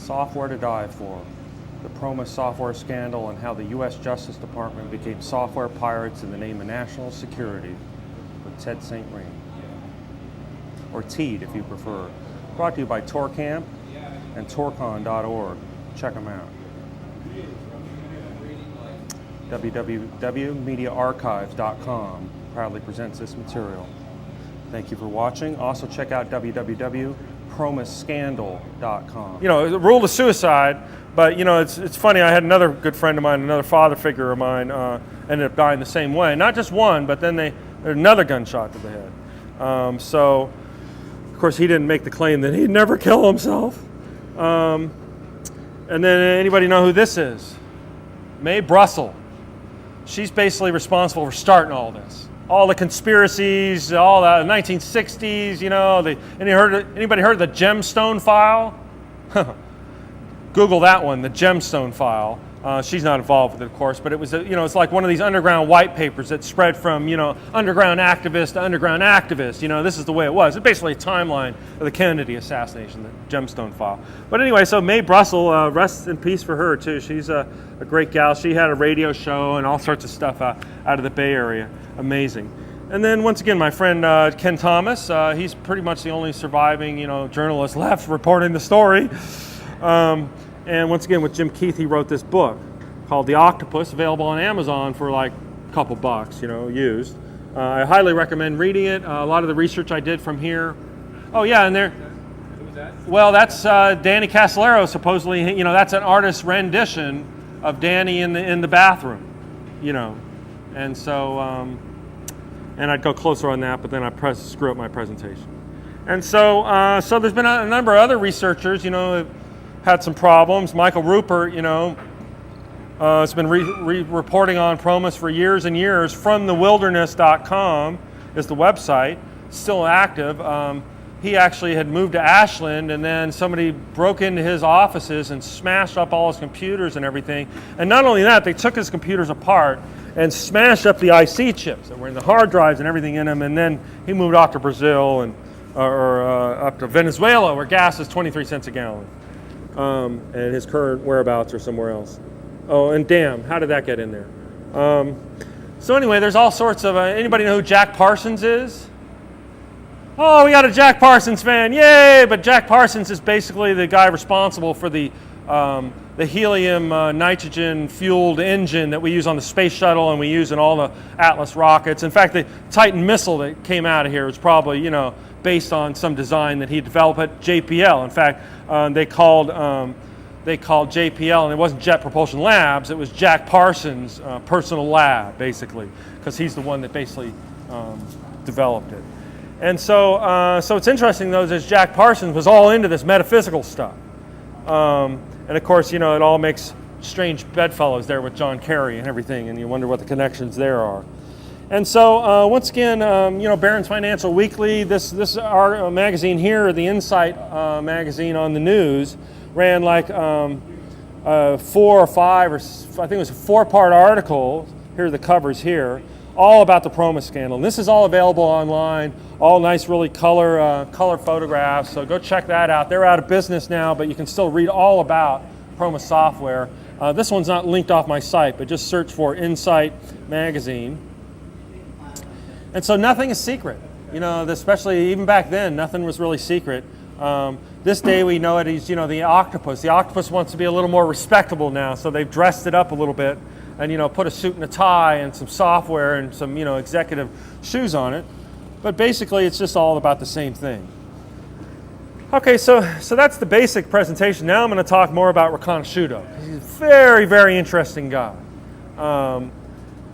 Software to Die For, the PROMIS software scandal and how the U.S. Justice Department became software pirates in the name of national security, with Ted St. Rein. Or Teed, if you prefer. Brought to you by ToorCamp and ToorCon.org. Check them out. www.mediaarchive.com proudly presents this material. Thank you for watching. Also check out www.promisscandal.com. You know, the rule of suicide, but you know, it's funny, I had another good friend of mine, another father figure of mine, ended up dying the same way. Not just one, but then another gunshot to the head. So, of course, he didn't make the claim that he'd never kill himself. And then anybody know who this is? Mae Brussell. She's basically responsible for starting all this. All the conspiracies, all the 1960s, you know, anybody heard of the gemstone file? Google that one, the gemstone file. She's not involved with it, of course, but it was, it's like one of these underground white papers that spread from, underground activist to underground activist. This is the way it was. It's basically a timeline of the Kennedy assassination, the gemstone file. But anyway, so Mae Brussell, rest in peace for her, too. She's a great gal. She had a radio show and all sorts of stuff out of the Bay Area. Amazing. And then, once again, my friend Ken Thomas, he's pretty much the only surviving, journalist left reporting the story. And once again, with Jim Keith, he wrote this book called The Octopus, available on Amazon for like a couple bucks, used. I highly recommend reading it. A lot of the research I did from here. Oh yeah, and there. Who was that? Well, that's Danny Casolaro, supposedly. That's an artist's rendition of Danny in the bathroom. And so, and I'd go closer on that, but then I screw up my presentation. And so, so there's been a number of other researchers, had some problems. Michael Rupert, has been reporting on PROMIS for years and years. FromTheWilderness.com is the website, still active. He actually had moved to Ashland, and then somebody broke into his offices and smashed up all his computers and everything. And not only that, they took his computers apart and smashed up the IC chips that were in the hard drives and everything in them. And then he moved off to Brazil or up to Venezuela, where gas is 23 cents a gallon. And his current whereabouts are somewhere else. Oh, and damn, how did that get in there? So anyway, there's all sorts of, anybody know who Jack Parsons is? Oh, we got a Jack Parsons fan, yay! But Jack Parsons is basically the guy responsible for the helium nitrogen fueled engine that we use on the space shuttle and we use in all the Atlas rockets. In fact, the Titan missile that came out of here was probably, based on some design that he developed at JPL. In fact, they called JPL, and it wasn't Jet Propulsion Labs, it was Jack Parsons' personal lab, basically, because he's the one that basically developed it. And so, so it's interesting, though, that Jack Parsons was all into this metaphysical stuff. And of course, it all makes strange bedfellows there with John Kerry and everything, and you wonder what the connections there are. And so, once again, Barron's Financial Weekly, this our magazine here, the Insight magazine on the news, ran like 4 or 5, or I think it was a 4-part article. Here are the covers here, all about the PROMIS scandal. And this is all available online, all nice, really color photographs. So go check that out. They're out of business now, but you can still read all about PROMIS software. This one's not linked off my site, but just search for Insight magazine. And so nothing is secret, especially even back then, nothing was really secret. This day we know it, he's, the octopus. The octopus wants to be a little more respectable now, so they've dressed it up a little bit and, put a suit and a tie and some software and some, executive shoes on it. But basically it's just all about the same thing. Okay, so that's the basic presentation. Now I'm going to talk more about Riconosciuto. He's a very, very interesting guy.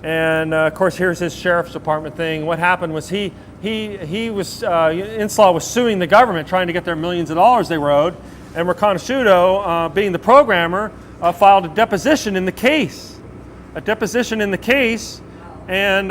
And of course, here's his sheriff's department thing. What happened was he was Inslaw was suing the government, trying to get their millions of dollars they were owed, and Riconosciuto, being the programmer, filed a deposition in the case. And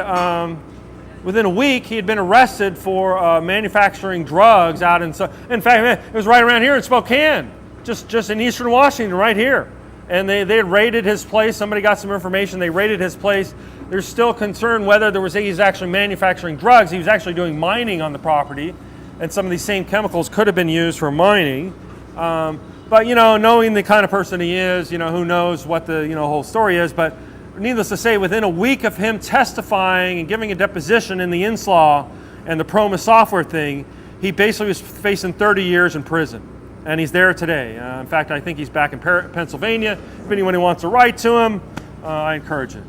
within a week, he had been arrested for manufacturing drugs out in. In fact, it was right around here in Spokane, just in eastern Washington, right here. And they had raided his place. Somebody got some information. They raided his place. There's still concern whether he's actually manufacturing drugs. He was actually doing mining on the property, and some of these same chemicals could have been used for mining. But But knowing the kind of person he is, who knows what the whole story is. But needless to say, within a week of him testifying and giving a deposition in the INSLAW and the PROMIS software thing, he basically was facing 30 years in prison. And he's there today. In fact, I think he's back in Pennsylvania. If anyone wants to write to him, I encourage it.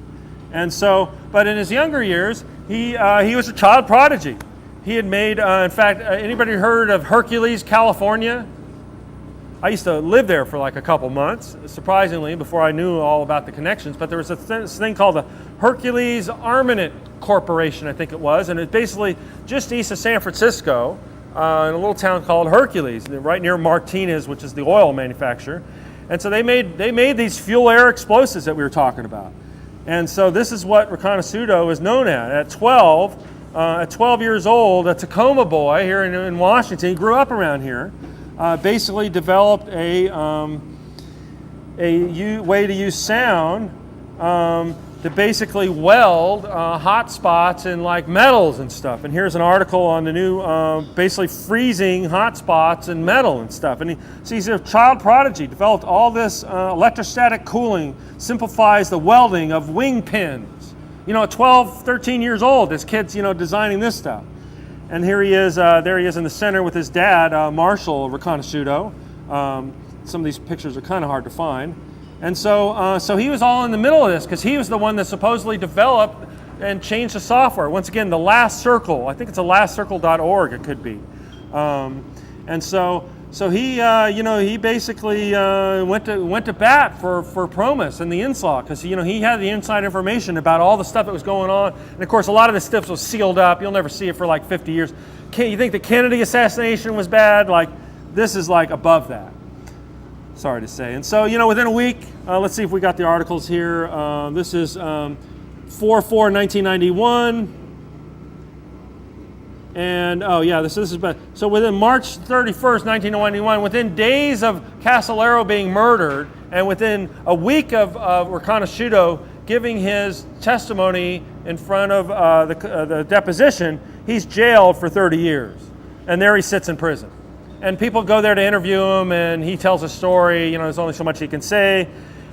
And so, but in his younger years, he was a child prodigy. He had made, in fact, anybody heard of Hercules, California? I used to live there for like a couple months, surprisingly, before I knew all about the connections. But there was this thing called the Hercules Armament Corporation, I think it was, and it's basically just east of San Francisco, in a little town called Hercules, right near Martinez, which is the oil manufacturer. And so they made these fuel air explosives that we were talking about. And so this is what Riconosciuto is known at 12 years old, a Tacoma boy here in Washington. He grew up around here. Basically developed a way to use sound to basically weld hot spots in like metals and stuff. And here's an article on the new basically freezing hot spots in metal and stuff. And he's a child prodigy, developed all this electrostatic cooling, simplifies the welding of wing pins. At 12, 13 years old, this kid's designing this stuff. And here he is, there he is in the center with his dad, Marshall Riconosciuto. Some of these pictures are kind of hard to find. And so he was all in the middle of this because he was the one that supposedly developed and changed the software. Once again, the Last Circle. I think it's lastcircle.org, it could be. And so he, he basically went to bat for PROMIS and the INSLAW because he had the inside information about all the stuff that was going on. And of course, a lot of this stuff was sealed up. You'll never see it for like 50 years. You think the Kennedy assassination was bad? Like, this is like above that. Sorry to say. And so, within a week, let's see if we got the articles here. This is 4/4/1991. And this is bad. So within March 31st, 1991, within days of Casolaro being murdered, and within a week of Riconosciuto giving his testimony in front of the deposition, he's jailed for 30 years. And there he sits in prison. And people go there to interview him, and he tells a story. There's only so much he can say.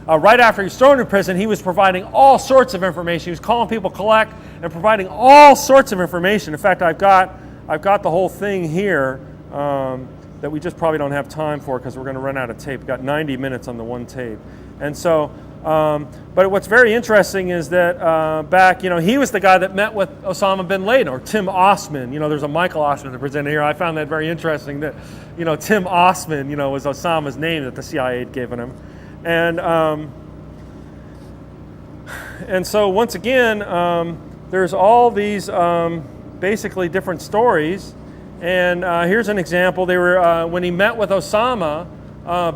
Right after he was thrown in prison, he was providing all sorts of information. He was calling people collect and providing all sorts of information. In fact, I've got the whole thing here that we just probably don't have time for because we're going to run out of tape. We've got 90 minutes on the one tape. And so, but what's very interesting is that back, he was the guy that met with Osama bin Laden, or Tim Osman. There's a Michael Osman that presented here. I found that very interesting that, Tim Osman, was Osama's name that the CIA had given him. And so once again, there's all these basically different stories. And here's an example. They were when he met with Osama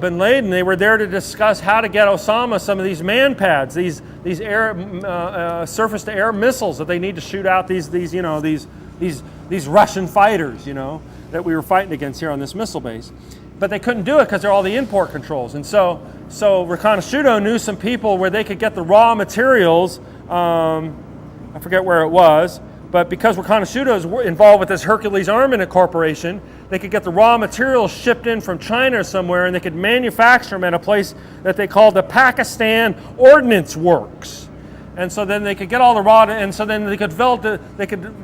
bin Laden, they were there to discuss how to get Osama some of these man pads, these air surface-to-air missiles that they need to shoot out these Russian fighters, that we were fighting against here on this missile base. But they couldn't do it because they're all the import controls. And so Riconosciuto knew some people where they could get the raw materials. I forget where it was, but because Riconosciuto is involved with this Hercules Armament Corporation, they could get the raw materials shipped in from China somewhere, and they could manufacture them at a place that they called the Pakistan Ordnance Works. And so then they could get all the raw, and so then they could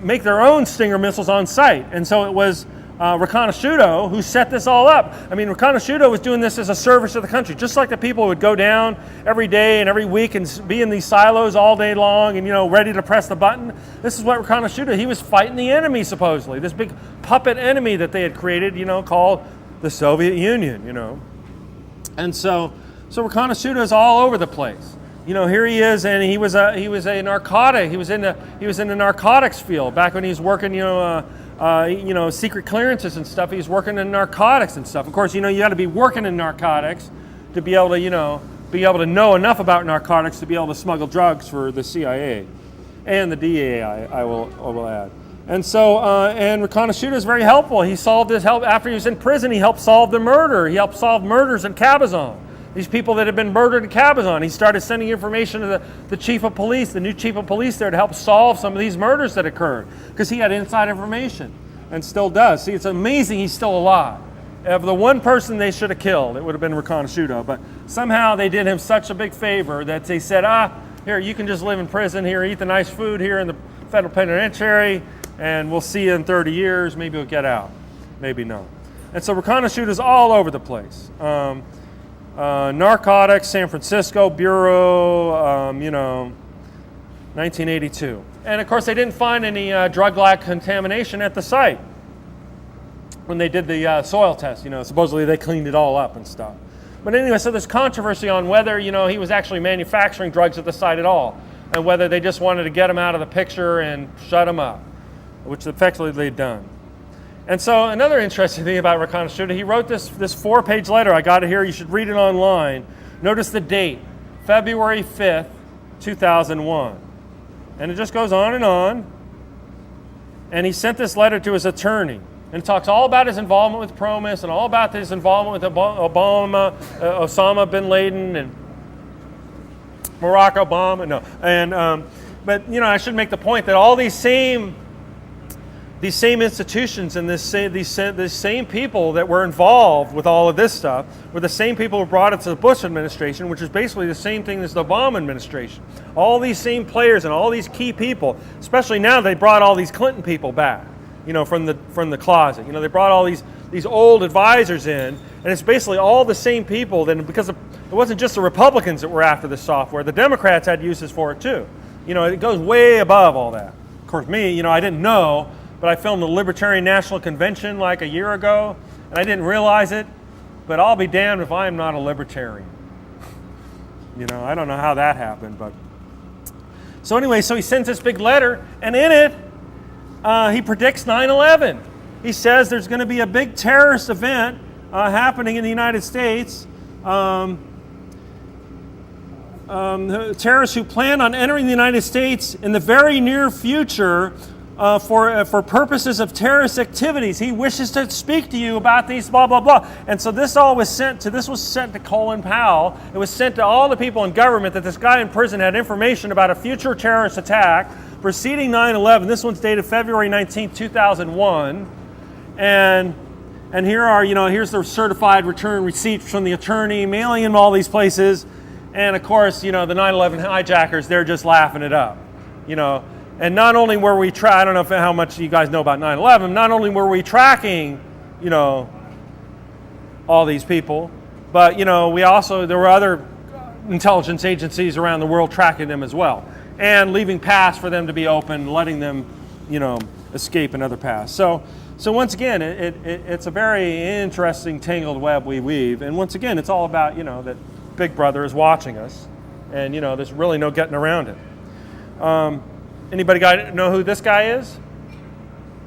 make their own Stinger missiles on site. And so it was Riconosciuto who set this all up. I mean, Riconosciuto was doing this as a service to the country, just like the people would go down every day and every week and be in these silos all day long and, ready to press the button. This is what Riconosciuto, he was fighting the enemy, supposedly, this big puppet enemy that they had created, called the Soviet Union, And so Riconosciuto is all over the place. Here he is, and he was a narcotic. He was in the narcotics field back when he was working, secret clearances and stuff. He was working in narcotics and stuff. Of course, you got to be working in narcotics to be able to know enough about narcotics to be able to smuggle drugs for the CIA and the DEA. I will add. And so, and Riconosciuto is very helpful. He solved this after he was in prison. He helped solve the murder. He helped solve murders in Cabazon. These people that had been murdered in Cabazon, he started sending information to the chief of police, the new chief of police there, to help solve some of these murders that occurred, because he had inside information and still does. See, it's amazing he's still alive. Of the one person they should have killed, it would have been Riconosciuto, but somehow they did him such a big favor that they said, here, you can just live in prison here, eat the nice food here in the federal penitentiary, and we'll see you in 30 years, maybe you'll get out, maybe no. And so Riconosciuto is all over the place. Narcotics, San Francisco Bureau, 1982. And of course they didn't find any drug-like contamination at the site when they did the soil test. Supposedly they cleaned it all up and stuff. But anyway, so there's controversy on whether, he was actually manufacturing drugs at the site at all, and whether they just wanted to get him out of the picture and shut him up, which effectively they'd done. And so another interesting thing about Riconosciuto, he wrote this 4-page letter. I got it here. You should read it online. Notice the date, February 5th, 2001. And it just goes on. And he sent this letter to his attorney. And it talks all about his involvement with PROMIS and all about his involvement with Obama, Osama bin Laden, and Barack Obama. No, and but I should make the point that all these same institutions and these same people that were involved with all of this stuff were the same people who brought it to the Bush administration, which is basically the same thing as the Obama administration. All these same players and all these key people, especially now they brought all these Clinton people back, from the closet. They brought all these old advisors in, and it's basically all the same people. Then because it wasn't just the Republicans that were after this software, the Democrats had uses for it too. It goes way above all that. Of course, me, I didn't know. But I filmed the Libertarian National Convention like a year ago, and I didn't realize it, but I'll be damned if I am not a libertarian. I don't know how that happened, but. So anyway, so he sends this big letter, and in it, he predicts 9/11. He says there's going to be a big terrorist event happening in the United States. Terrorists who plan on entering the United States in the very near future for purposes of terrorist activities. He wishes to speak to you about these blah, blah, blah. And so this was sent to Colin Powell. It was sent to all the people in government that this guy in prison had information about a future terrorist attack preceding 9/11. This one's dated February 19, 2001. And here's the certified return receipts from the attorney, mailing him all these places. And of course, the 9/11 hijackers, they're just laughing it up, And not only were we I don't know how much you guys know about 9/11, not only were we tracking, all these people, but, there were other intelligence agencies around the world tracking them as well, and leaving paths for them to be open, letting them, escape another path. So once again, it's a very interesting tangled web we weave, and once again, it's all about, that Big Brother is watching us, and, there's really no getting around it. Anybody know who this guy is?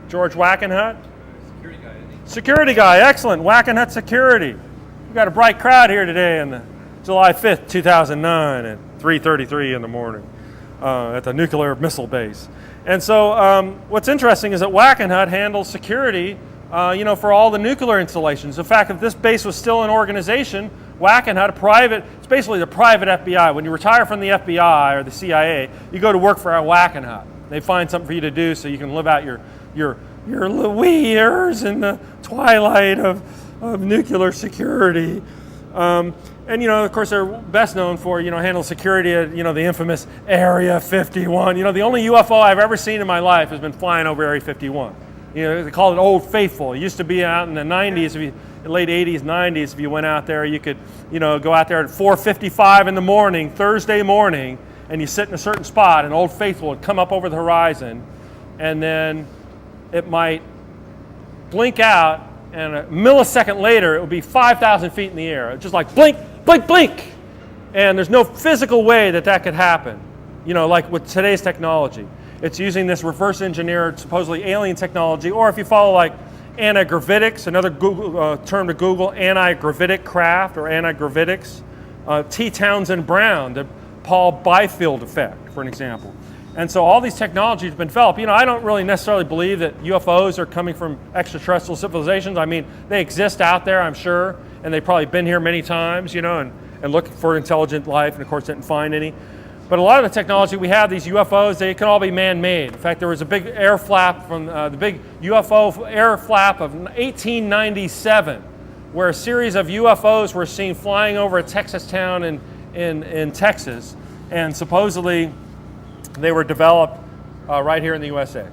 George Wackenhut? Security guy, isn't he? Security guy, excellent. Wackenhut Security. We've got a bright crowd here today on July 5th, 2009 at 3:33 in the morning at the nuclear missile base. And so what's interesting is that Wackenhut handles security for all the nuclear installations. In fact, if this base was still an organization, Wackenhut, it's basically the private FBI. When you retire from the FBI or the CIA, you go to work for a Wackenhut. They find something for you to do so you can live out your wee years in the twilight of nuclear security. And of course, they're best known for handle security at the infamous Area 51. The only UFO I've ever seen in my life has been flying over Area 51. They call it Old Faithful. It used to be out in the 90s, late 80s, 90s. If you went out there, you could, go out there at 4:55 in the morning, Thursday morning, and you sit in a certain spot, and Old Faithful would come up over the horizon, and then it might blink out, and a millisecond later, it would be 5,000 feet in the air. Just like blink, blink, blink. And there's no physical way that could happen, like with today's technology. It's using this reverse engineered, supposedly alien technology, or if you follow like anti-gravitics, another term to Google, anti-gravitic craft or anti-gravitics, T. Townsend Brown, the Paul Byfield effect, for an example. And so all these technologies have been developed. I don't really necessarily believe that UFOs are coming from extraterrestrial civilizations. I mean, they exist out there, I'm sure, and they've probably been here many times, and looking for intelligent life, and of course didn't find any. But a lot of the technology we have, these UFOs, they can all be man-made. In fact, there was a big air flap from the big UFO air flap of 1897 where a series of UFOs were seen flying over a Texas town in Texas, and supposedly they were developed right here in the USA.